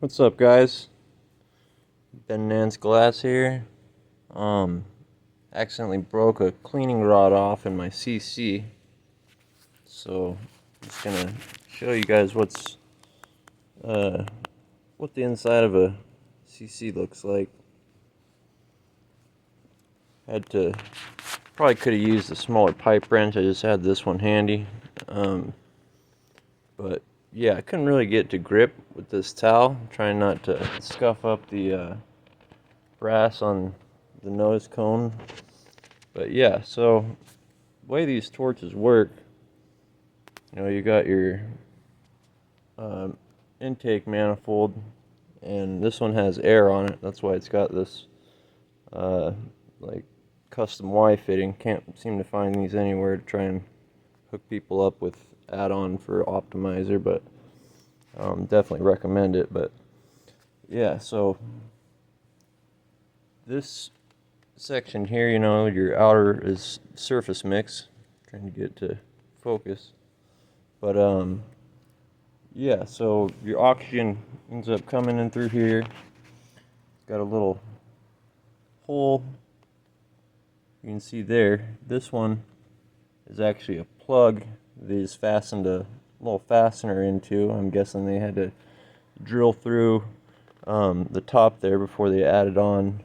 What's up, guys? Ben Nance Glass here. Accidentally broke a cleaning rod off in my CC, so I'm just gonna show you guys what the inside of a CC looks like. Probably could have used a smaller pipe wrench. I just had this one handy, but yeah, I couldn't really get to grip with this towel. I'm trying not to scuff up the brass on the nose cone. But yeah, so the way these torches work, you got your intake manifold, and this one has air on it. That's why it's got this like custom Y fitting. Can't seem to find these anywhere to try and hook people up with add-on for optimizer, but definitely recommend it. But yeah, so this section here, your outer is surface mix. Trying to get it to focus. But yeah, so your oxygen ends up coming in through here. Got a little hole. You can see there. This one is actually a plug that is fastened a little fastener into. I'm guessing they had to drill through the top there before they added on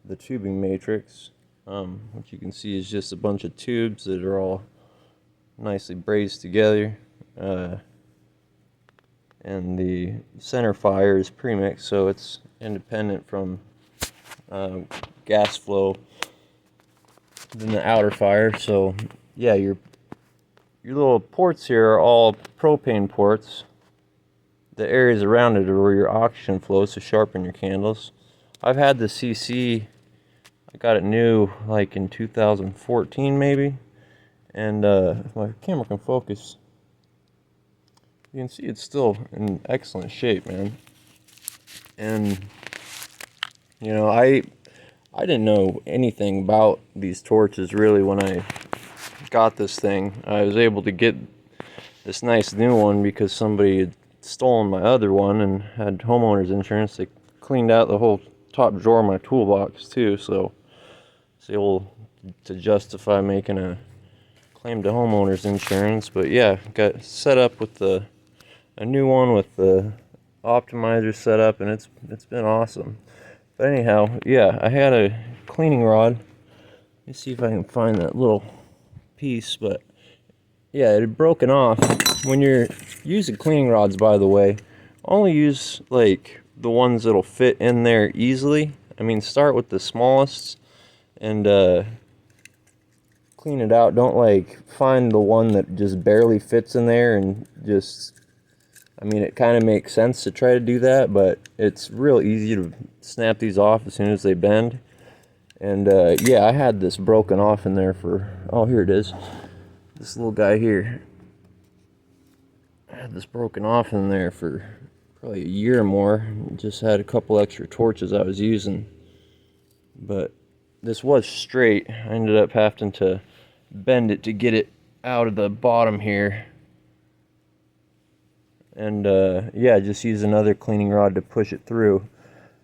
the tubing matrix. What you can see is just a bunch of tubes that are all nicely brazed together, and the center fire is premixed, so it's independent from gas flow than the outer fire. So yeah, your little ports here are all propane ports. The areas around it are where your oxygen flows to sharpen your candles. I've had the CC, I got it new like in 2014 maybe, and if my camera can focus, you can see it's still in excellent shape, man. And I didn't know anything about these torches really when I got this thing. I was able to get this nice new one because somebody had stolen my other one and had homeowner's insurance. They cleaned out the whole top drawer of my toolbox too, so it's able to justify making a claim to homeowner's insurance. But yeah, got set up with a new one with the optimizer set up, and it's been awesome. But anyhow, yeah, I had a cleaning rod. Let me see if I can find that little piece. But yeah, it had broken off. When you're using cleaning rods, by the way, only use like the ones that'll fit in there easily. I mean, start with the smallest and clean it out. Don't like find the one that just barely fits in there and just, I mean, it kind of makes sense to try to do that, but it's real easy to snap these off as soon as they bend. And yeah, I had this broken off in there for, oh, here it is. This little guy here. I had this broken off in there for probably a year or more. Just had a couple extra torches I was using. But this was straight. I ended up having to bend it to get it out of the bottom here. And yeah, just use another cleaning rod to push it through.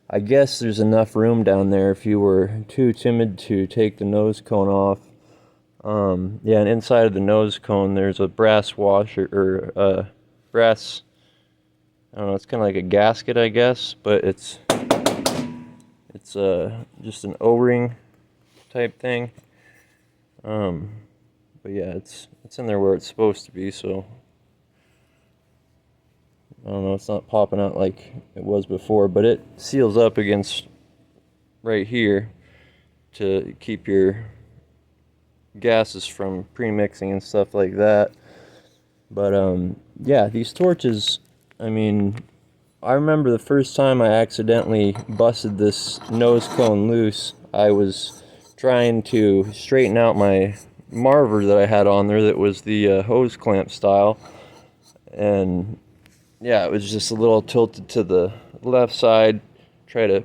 I guess there's enough room down there if you were too timid to take the nose cone off. Yeah, and inside of the nose cone there's a brass washer, or brass, I don't know, it's kind of like a gasket, I guess, but it's just an O-ring type thing. But yeah, it's in there where it's supposed to be, so I don't know, it's not popping out like it was before, but it seals up against right here to keep your gases from pre-mixing and stuff like that. But yeah, these torches, I mean, I remember the first time I accidentally busted this nose cone loose. I was trying to straighten out my marver that I had on there that was the hose clamp style, and yeah, it was just a little tilted to the left side. Try to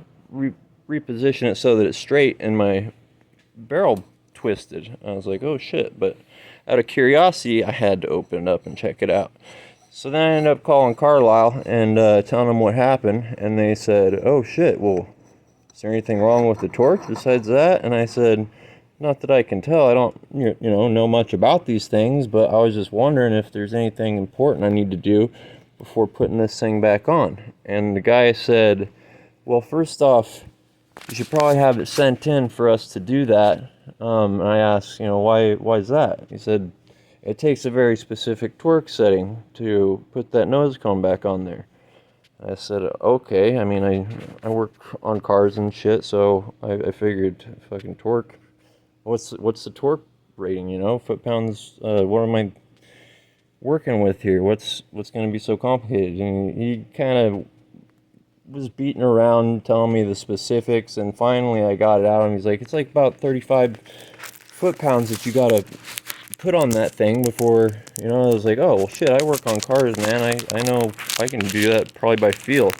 reposition it so that it's straight, and my barrel twisted. I was like, oh shit. But out of curiosity, I had to open it up and check it out. So then I ended up calling Carlisle and telling them what happened, and they said, "Oh shit, well, is there anything wrong with the torch besides that?" And I said, "Not that I can tell. I don't, know much about these things, but I was just wondering if there's anything important I need to do before putting this thing back on." And the guy said, "Well, first off, you should probably have it sent in for us to do that." And I asked, why is that? He said, "It takes a very specific torque setting to put that nose cone back on there." I said, "Okay." I mean, I work on cars and shit, so I figured fucking torque. What's the torque rating? Foot-pounds. What am I working with here? What's going to be so complicated? And he kind of was beating around, telling me the specifics, and finally I got it out. And he's like, "It's like about 35 foot-pounds that you gotta put on that thing before." I was like, "Oh well, shit! I work on cars, man. I know I can do that probably by feel."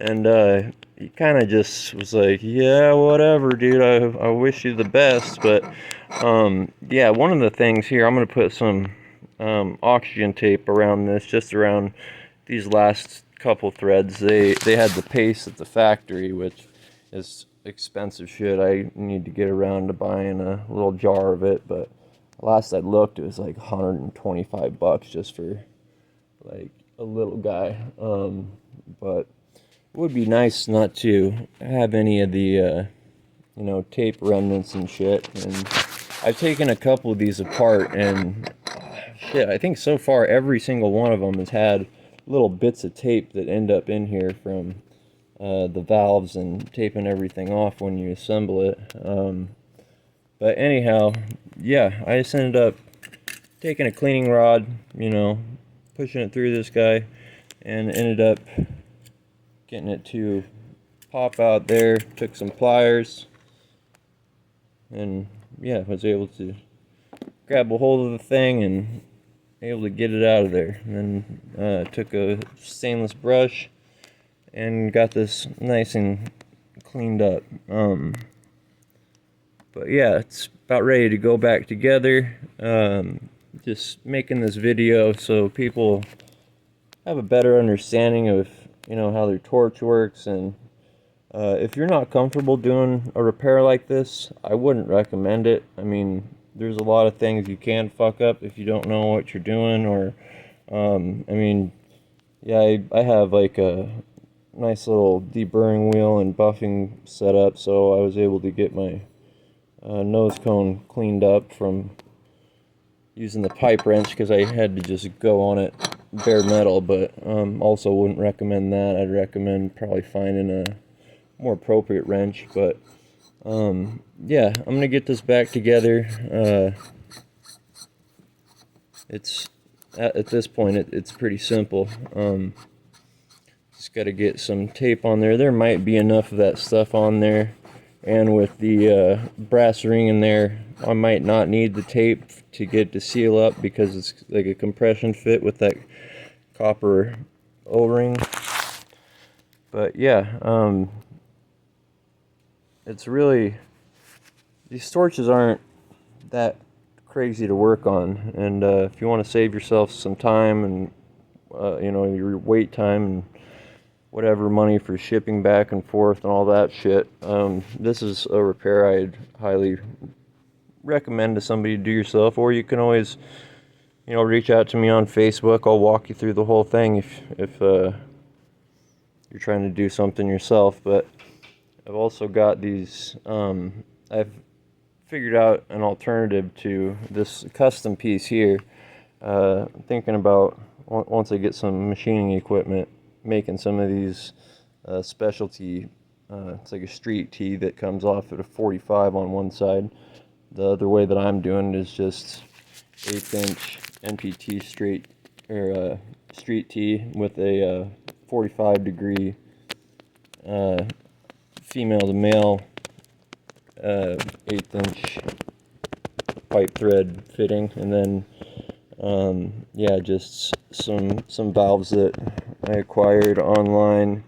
And he kind of just was like, "Yeah, whatever, dude. I wish you the best." But yeah, one of the things here, I'm gonna put some oxygen tape around this, just around these last couple threads. They had the paste at the factory, which is expensive shit. I need to get around to buying a little jar of it, but last I looked, it was like $125 just for like a little guy. But it would be nice not to have any of the tape remnants and shit. And I've taken a couple of these apart, and shit, I think so far every single one of them has had little bits of tape that end up in here from the valves and taping everything off when you assemble it. But anyhow, yeah, I just ended up taking a cleaning rod, pushing it through this guy, and ended up getting it to pop out there. Took some pliers, and yeah, was able to grab a hold of the thing and able to get it out of there. And then took a stainless brush and got this nice and cleaned up. But yeah, it's about ready to go back together. Just making this video so people have a better understanding of how their torch works. And if you're not comfortable doing a repair like this, I wouldn't recommend it. I mean, there's a lot of things you can fuck up if you don't know what you're doing. Or I mean, yeah, I have like a nice little deburring wheel and buffing set up, so I was able to get my nose cone cleaned up from using the pipe wrench, because I had to just go on it bare metal. But also wouldn't recommend that. I'd recommend probably finding a more appropriate wrench. But yeah, I'm gonna get this back together. It's at this point it's pretty simple. Just got to get some tape on there. There might be enough of that stuff on there, and with the brass ring in there, I might not need the tape to get to seal up, because it's like a compression fit with that copper O-ring. But yeah, it's really, these torches aren't that crazy to work on. And if you want to save yourself some time and your wait time and whatever money for shipping back and forth and all that shit, this is a repair I'd highly recommend to somebody to do yourself. Or you can always reach out to me on Facebook. I'll walk you through the whole thing if you're trying to do something yourself. But I've also got these, I've figured out an alternative to this custom piece here. Thinking about, once I get some machining equipment, making some of these specialty, it's like a street tee that comes off at a 45 on one side. The other way that I'm doing it is just 1/8" NPT street tee with a 45-degree female to male 1/8" pipe thread fitting. And then yeah, just some valves that I acquired online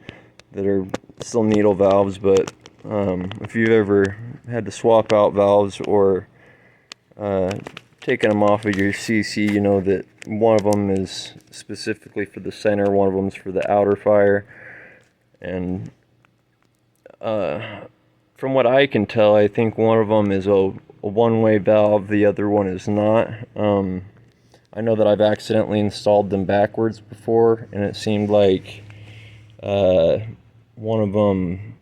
that are still needle valves. But if you've ever had to swap out valves or taken them off of your CC, you know that one of them is specifically for the center, one of them is for the outer fire. And from what I can tell, I think one of them is a one-way valve, the other one is not. I know that I've accidentally installed them backwards before, and it seemed like one of them,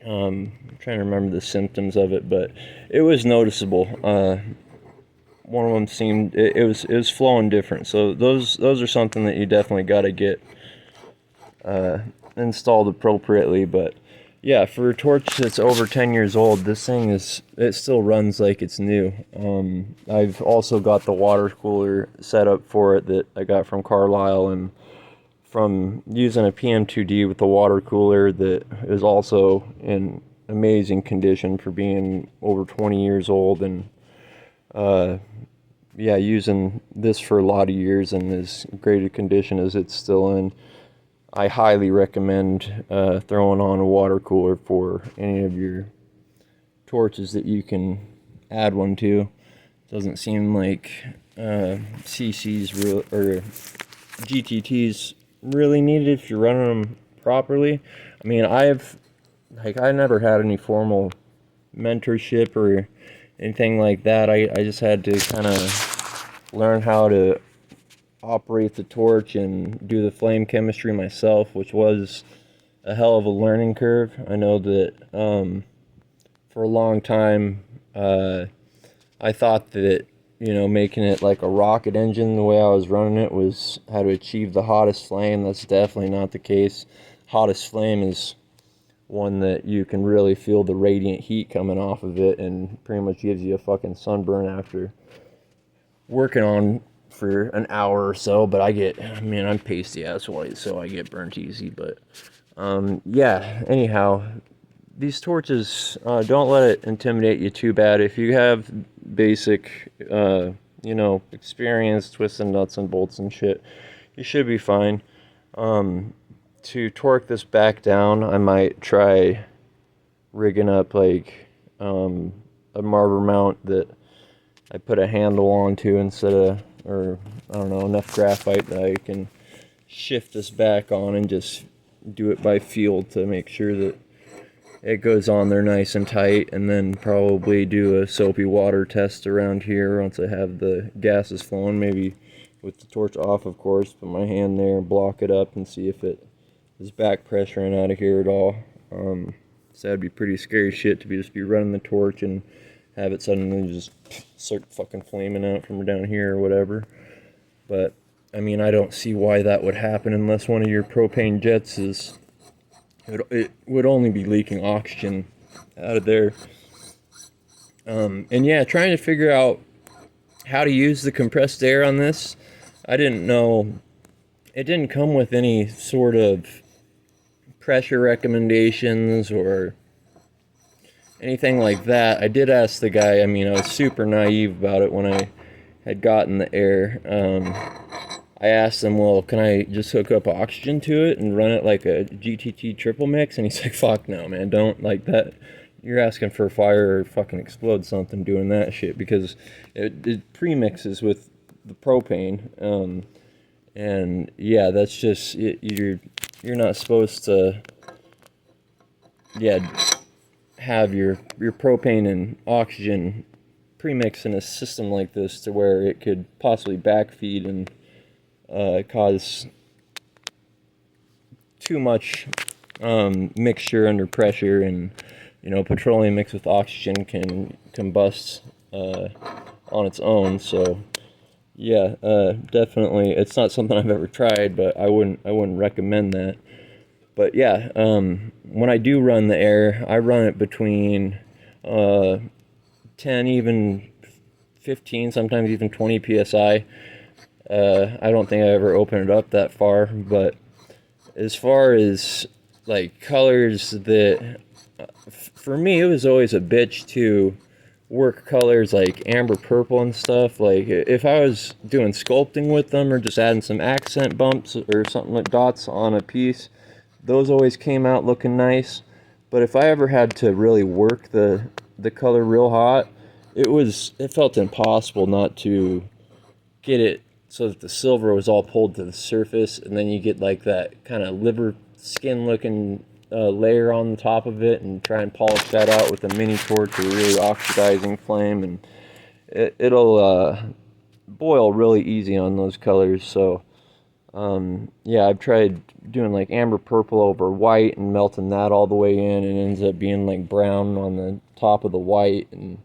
I'm trying to remember the symptoms of it, but it was noticeable. One of them seemed, it was flowing different. So those are something that you definitely got to get installed appropriately. But yeah, for a torch that's over 10 years old, this thing it still runs like it's new. I've also got the water cooler set up for it that I got from Carlisle, and from using a PM2D with the water cooler that is also in amazing condition for being over 20 years old. And yeah, using this for a lot of years and as great a condition as it's still in, I highly recommend throwing on a water cooler for any of your torches that you can add one to. Doesn't seem like CC's or GTT's really needed if you're running them properly. I mean, I never had any formal mentorship or anything like that. I just had to kind of learn how to operate the torch and do the flame chemistry myself, which was a hell of a learning curve. I know that for a long time I thought that, you know, making it like a rocket engine the way I was running it was how to achieve the hottest flame. That's definitely not the case. Hottest flame is one that you can really feel the radiant heat coming off of it and pretty much gives you a fucking sunburn after working on for an hour or so. But I'm pasty ass white, so I get burnt easy. But yeah, anyhow, these torches, don't let it intimidate you too bad. If you have basic you know, experience twisting nuts and bolts and shit, you should be fine. To torque this back down, I might try rigging up like a marber mount that I put a handle onto instead of, or I don't know, enough graphite that I can shift this back on and just do it by feel to make sure that it goes on there nice and tight, and then probably do a soapy water test around here once I have the gases flowing, maybe with the torch off, of course, put my hand there, block it up, and see if it is back pressuring out of here at all. So that'd be pretty scary shit to just be running the torch and have it suddenly just start fucking flaming out from down here or whatever. But I mean, I don't see why that would happen unless one of your propane jets is, it would only be leaking oxygen out of there. And yeah, trying to figure out how to use the compressed air on this. I didn't know, it didn't come with any sort of pressure recommendations or anything like that. I did ask the guy. I mean, I was super naive about it when I had gotten the air. I asked him, well, can I just hook up oxygen to it and run it like a GTT triple mix? And he's like, fuck no, man, don't like that. You're asking for a fire or fucking explode something doing that shit, because it pre-mixes with the propane. And yeah, that's just, you're not supposed to, yeah, have your propane and oxygen premix in a system like this to where it could possibly backfeed and cause too much mixture under pressure. And you know, petroleum mixed with oxygen can combust on its own. So yeah, definitely, it's not something I've ever tried, but I wouldn't recommend that. But yeah, when I do run the air, I run it between 10, even 15, sometimes even 20 psi. I don't think I ever opened it up that far, but as far as like colors that, for me, it was always a bitch to work colors like amber purple and stuff. Like if I was doing sculpting with them or just adding some accent bumps or something like dots on a piece, those always came out looking nice. But if I ever had to really work the color real hot, it felt impossible not to get it so that the silver was all pulled to the surface, and then you get like that kind of liver skin looking layer on the top of it, and try and polish that out with a mini torch or really oxidizing flame, and it'll boil really easy on those colors. So yeah, I've tried doing like amber purple over white and melting that all the way in, and it ends up being like brown on the top of the white, and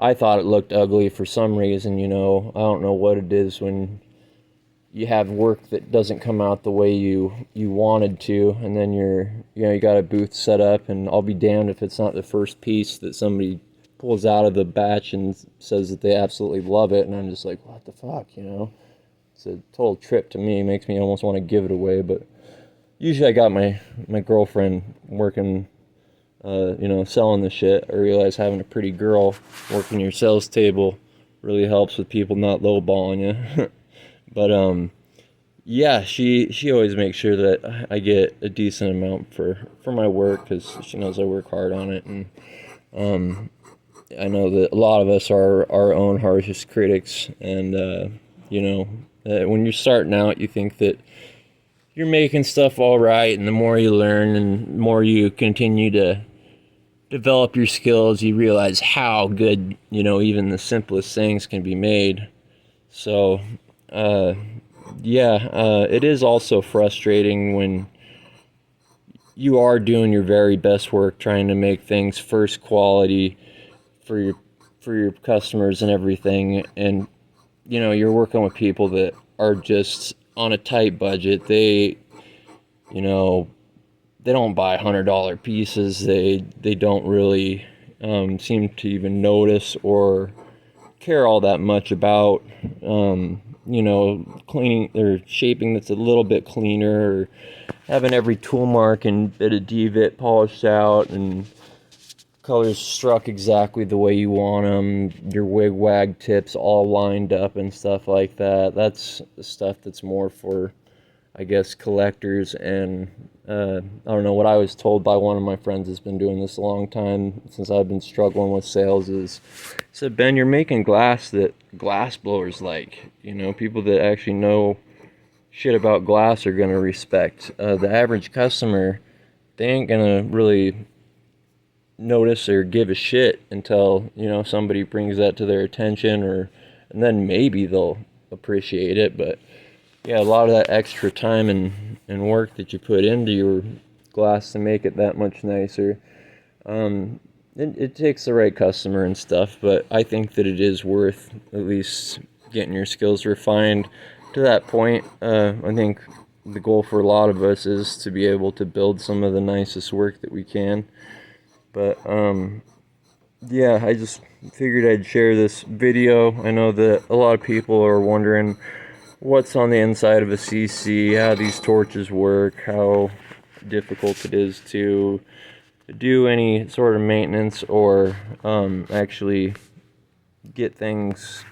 I thought it looked ugly for some reason, you know. I don't know what it is when you have work that doesn't come out the way you wanted to, and then you got a booth set up, and I'll be damned if it's not the first piece that somebody pulls out of the batch and says that they absolutely love it, and I'm just like, what the fuck, you know? It's a total trip to me. It makes me almost want to give it away, but usually I got my girlfriend working, you know, selling the shit. I realize having a pretty girl working your sales table really helps with people not lowballing you. But yeah, she always makes sure that I get a decent amount for my work, because she knows I work hard on it, and I know that a lot of us are our own harshest critics, and you know, when you're starting out, you think that you're making stuff all right, and the more you learn and the more you continue to develop your skills, you realize how good, you know, even the simplest things can be made. So yeah, it is also frustrating when you are doing your very best work, trying to make things first quality for your customers and everything, and you know, you're working with people that are just on a tight budget. They, you know, they don't buy $100 pieces. They don't really seem to even notice or care all that much about you know, cleaning or shaping that's a little bit cleaner, or having every tool mark and bit of divot polished out, and colors struck exactly the way you want them, your wig-wag tips all lined up and stuff like that. That's the stuff that's more for, I guess, collectors. And I don't know, what I was told by one of my friends that's been doing this a long time, since I've been struggling with sales, is, he said, Ben, you're making glass that glass blowers like. You know, people that actually know shit about glass are going to respect. The average customer, they ain't going to really notice or give a shit until, you know, somebody brings that to their attention, and then maybe they'll appreciate it. But yeah, a lot of that extra time and work that you put into your glass to make it that much nicer, it takes the right customer and stuff, but I think that it is worth at least getting your skills refined to that point. I think the goal for a lot of us is to be able to build some of the nicest work that we can. But yeah, I just figured I'd share this video. I know that a lot of people are wondering what's on the inside of a CC, how these torches work, how difficult it is to do any sort of maintenance, or actually get things,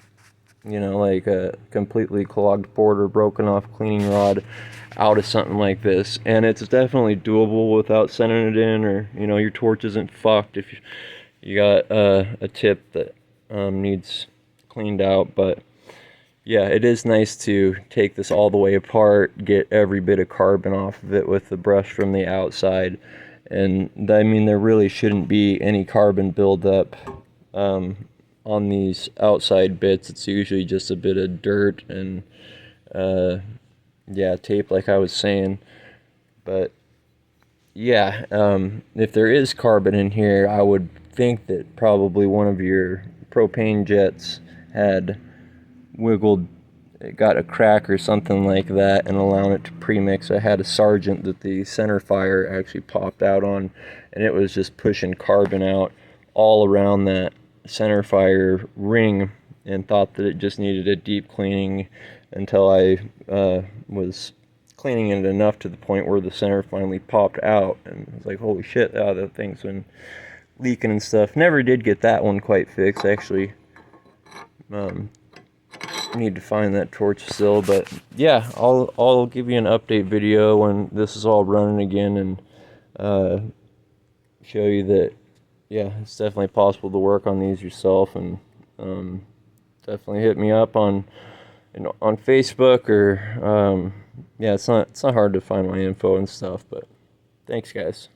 you know, like a completely clogged port or broken off cleaning rod out of something like this. And it's definitely doable without sending it in, or, you know, your torch isn't fucked if you got a tip that needs cleaned out. But yeah, it is nice to take this all the way apart, get every bit of carbon off of it with the brush from the outside. And I mean, there really shouldn't be any carbon buildup on these outside bits. It's usually just a bit of dirt and yeah, tape, like I was saying. But yeah, if there is carbon in here, I would think that probably one of your propane jets had wiggled, it got a crack or something like that, and allowing it to premix. I had a Sergeant that the center fire actually popped out on, and it was just pushing carbon out all around that center fire ring, and thought that it just needed a deep cleaning, until I was cleaning it enough to the point where the center finally popped out, and I was like, holy shit, that thing's been leaking and stuff. Never did get that one quite fixed. Actually need to find that torch still. But yeah, I'll give you an update video when this is all running again, and show you that yeah, it's definitely possible to work on these yourself. And definitely hit me up on on Facebook or yeah, it's not hard to find my info and stuff. But thanks, guys.